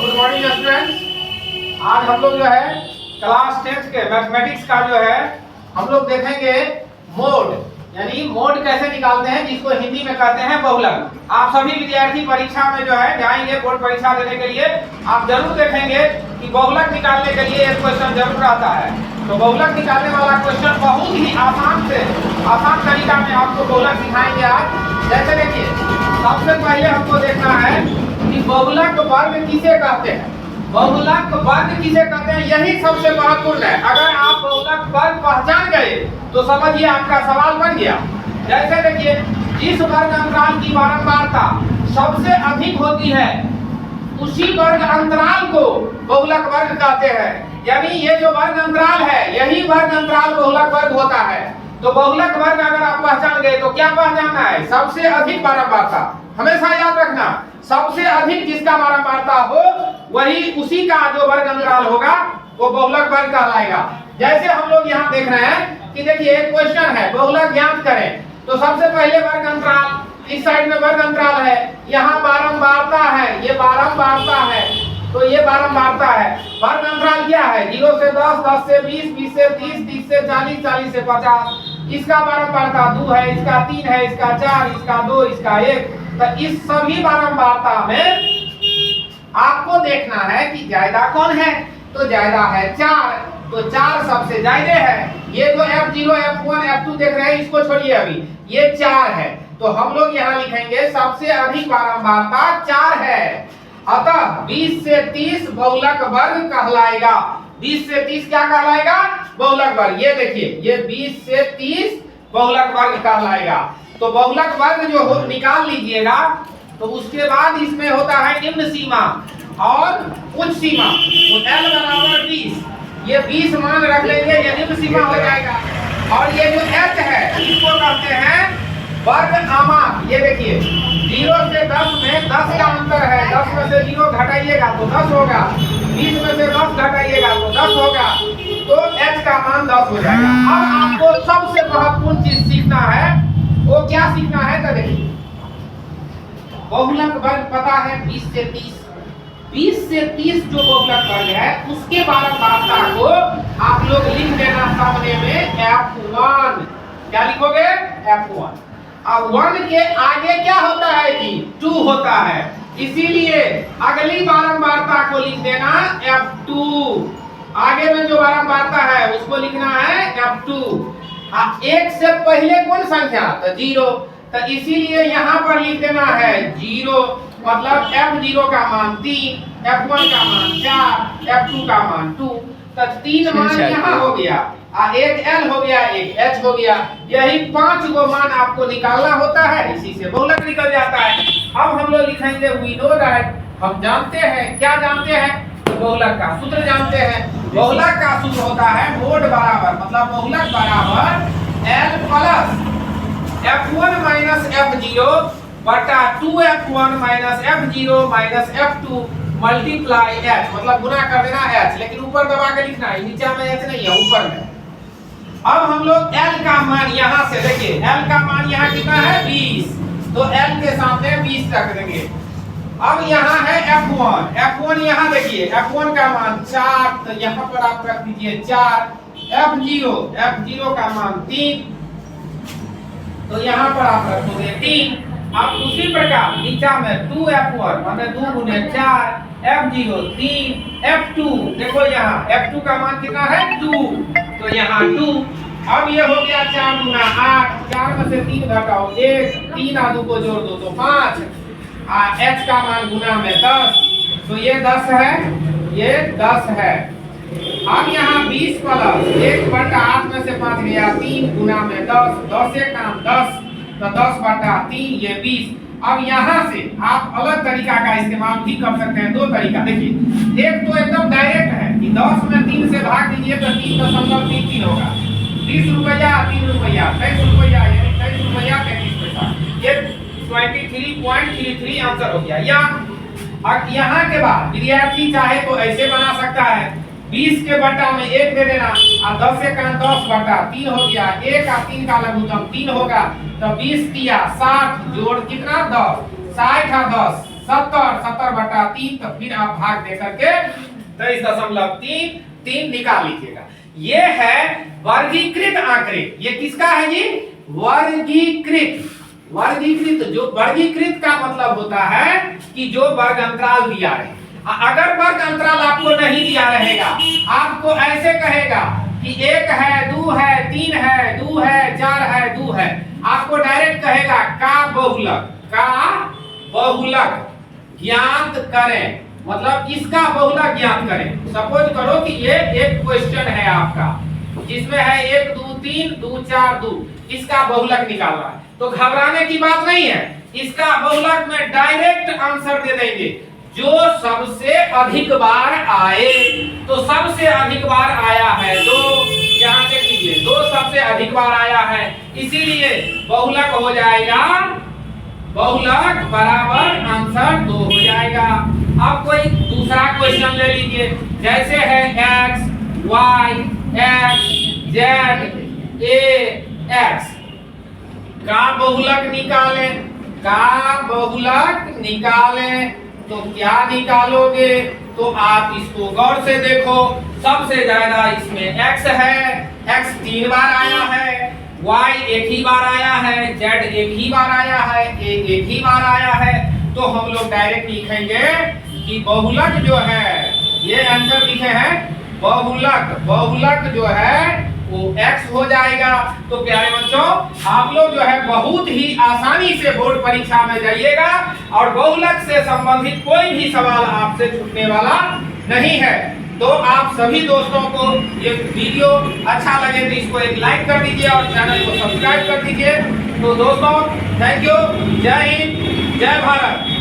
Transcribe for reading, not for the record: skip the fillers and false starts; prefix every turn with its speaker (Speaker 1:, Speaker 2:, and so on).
Speaker 1: Good morning students. आज हम लोग जो है क्लास 10th के मैथमेटिक्स का जो है हम लोग देखेंगे मोड, यानी मोड कैसे निकालते हैं, जिसको हिंदी में कहते हैं बहुलक। आप सभी विद्यार्थी परीक्षा में जो है जाएंगे बोर्ड परीक्षा देने के लिए, आप जरूर देखेंगे कि बहुलक निकालने के लिए एक क्वेश्चन जरूर आता है। तो बहुलक निकालने वाला क्वेश्चन बहुत ही आसान तरीका में आपको बहुलक सिखाएंगे आज। जैसे देखिए, सबसे पहले हमको देखना है कि बहुलक वर्ग किसे कहते हैं। बहुलक वर्ग किसे कहते हैं, यही सबसे महत्वपूर्ण है। अगर आप बहुलक वर्ग पहचान गए तो समझिए आपका सवाल बन गया। जैसे देखिए, जिस वर्ग अंतराल की बारंबारता सबसे अधिक होती है उसी वर्ग अंतराल को बहुलक वर्ग कहते हैं। यानी ये जो वर्ग अंतराल है यही वर्ग अंतराल बहुलक वर्ग होता है। तो बहुलक वर्ग अगर आप पहचान गए तो क्या पहचानना है, सबसे अधिक बारंबारता। हमेशा याद रखना, सबसे अधिक जिसका बारंबारता हो वही उसी का जो वर्ग अंतराल होगा वो बहुलक वर्ग कहलाएगा। जैसे हम लोग यहाँ देख रहे हैं कि देखिए एक क्वेश्चन है, बहुलक ज्ञात करें। तो सबसे पहले वर्ग अंतराल, इस साइड में वर्ग अंतराल है, यहाँ बारंबारता है, ये बारंबारता है, तो ये बारंबारता है। वर्ग अंतराल क्या है, 0 से 10, 10 से 20, 20 से 30, 30 से 40, 40 से 50। इसका बारंबारता 2 है, इसका 3 है, इसका 4, इसका 2, इसका 1। तो इस सभी बारंबारता में आपको देखना है कि ज्यादा कौन है, तो ज्यादा है 4, तो 4 सबसे ज्यादा है। ये जो F0, F1, F2 देख रहे हैं इसको छोड़िए, अभी ये 4 है। तो हम लोग यहाँ लिखेंगे सबसे अधिक बारंबारता 4 है, अतः 20 से 30 बहुलक वर्ग कहलाएगा। 20 से 30 क्या कहलाएगा, बहुलक वर्ग। ये देखिए, ये 20 से 30 बहुलक वर्ग कहलाएगा। तो बहुलक वर्ग जो हो निकाल लीजिएगा। तो उसके बाद इसमें होता है निम्न सीमा और उच्च सीमा। तो L बराबर 20, ये 20 मान रख लेंगे, ये निम्न सीमा हो जाएगा। और ये जो H है इसको कहते हैं वर्ग आमाप। ये देखिए, 0 से 10 में 10 का अंतर है, 10 में से 0 घटाइएगा तो 10 होगा, 20 में से 10 घटाइएगा तो 10 होगा, तो H का मान 10 हो जाएगा। अब आपको सबसे महत्वपूर्ण चीज सीखना है, वो क्या सीखना है, तो देखिए बहुलक वर्ग पता है 20 से 30। 20 से 30 जो बहुलक वर्ग है उसके बारंबारता को आप लोग लिख देना सामने में F1। क्या लिखोगे, F1। अब 1 के आगे क्या होता है कि 2 होता है, इसीलिए अगली बारंबारता को लिख देना F2। आगे में जो बारंबारता है उसको लिखना है F2। 1 से पहले कौन संख्या, तो 0, तो इसीलिए यहाँ पर लिख देना है 0। मतलब F0 का मान 3, F1 का मान 4, F2 का मान 2। तो 3 मान यहाँ हो गया, एक L हो गया, एक H हो गया। यही 5 गो मान आपको निकालना होता है, इसी से बहुलक निकल जाता है। अब हम लोग लिखेंगे वी नो दैट, हम जानते हैं। क्या जानते हैं, बहुलक का सूत्र जानते हैं। बहुलक का सूत्र होता है मोड बराबर, मतलब बहुलक बराबर L plus F1 minus F0 बटा 2F1 minus F0 minus F2 multiply H, मतलब गुना कर देना H, लेकिन ऊपर दबा के लिखना है, नीचे में H नहीं है, ऊपर में। अब हम लोग L का मान यहाँ से देखिए, L का मान यहाँ कितना है 20, तो L के सामने 20 रख देंगे। अब यहाँ है F1, F1 यहाँ देखिए, F1 का मान 4, तो यहाँ पर आप रख दीजिए 4। F0 का मान 3, तो यहाँ पर आप रखोगे 3। अब उसी प्रकार नीचा में 2F1 मतलब 2 गुने 4, F0 3, F2 देखो यहाँ F2 का मान कितना है 2, तो यहाँ 2। अब ये हो गया 4 गुना 8, 4 में से 3 घटाओ 1, 3 और 2 को जोड़ दो तो 5। H का मान गुना में 10, तो ये 10 है, ये 10 है। अब यहाँ 20 प्लस 1 बटा 8 में से 5 गया, 3 गुना में 10, 10 एक काम 10, तो 10 बटा 3 ये 20। अब यहाँ से आप अलग तरीका का इस्तेमाल भी कर सकते हैं, 2 तरीका। देखिए, एक तो एकदम डायरेक्ट है कि 10 में 3 से भाग दीजिए तो 3.33 होगा। 30 रुपया 3 रुपया 23 रुपया, यानी 23 रुपया 33 पैसा, ये 23.33 आंसर हो गया। या यहाँ के बाद विद्यार्थी चाहे तो ऐसे बना सकता है, 20 के बटा में 1 दे देना और 10 का 10 बटा 3 हो गया, 1 और 3 का लघुत्तम 3 होगा, तो 20 3 60 जोड़ कितना 10, 60 और 10 70 तो फिर आप भाग दे करके 23.3 निकाल लीजिएगा। ये है वर्गीकृत आंकड़े। ये किसका है जी? वर्गीकृत। वर्गीकृत, जो वर्गीकृत का मतलब होता है कि जो वर्ग अंतराल दिया है। अगर वर्ग अंतराल आपको नहीं दिया रहेगा, आपको ऐसे कहेगा कि 1 है, 2 है, 3 है, 2 है, 4 है, 2 है, आपको डायरेक्ट कहेगा का बहुलक ज्ञात करें, मतलब इसका बहुलक ज्ञात करें। सपोज करो कि ये एक क्वेश्चन है आपका जिसमें है 1 2 3 2 4 2, इसका बहुलक निकालना है। तो घबराने की बात नहीं है, इसका बहुलक में डायरेक्ट आंसर दे देंगे जो सबसे अधिक बार आए। तो सबसे अधिक बार आया है 2, यहाँ देख लीजिए 2 सबसे अधिक बार आया है, इसीलिए बहुलक हो जाएगा, बहुलक बराबर आंसर 2 हो जाएगा। अब कोई दूसरा क्वेश्चन ले लीजिए, जैसे है x y x z a x का बहुलक निकालें, का बहुलक निकालें। तो क्या निकालोगे? तो आप इसको गौर से देखो, सबसे ज्यादा इसमें x है, x 3 बार आया है, y 1 ही बार आया है, z 1 ही बार आया है, a 1 ही बार आया है। तो हम लोग डायरेक्ट लिखेंगे कि बहुलक जो है, ये आंसर लिखे हैं बहुलक जो है वो x हो जाएगा। तो प्यारे बच्चों, आप लोग जो है बहुत ही आसानी से बोर्ड परीक्षा में जाइएगा और बहुलक से संबंधित कोई भी सवाल आपसे छूटने वाला नहीं है। तो आप सभी दोस्तों को ये वीडियो अच्छा लगे तो इसको एक लाइक कर दीजिए और चैनल को सब्सक्राइब कर दीजिए। तो दोस्तों, थैंक यू। जय हिंद, जय भारत।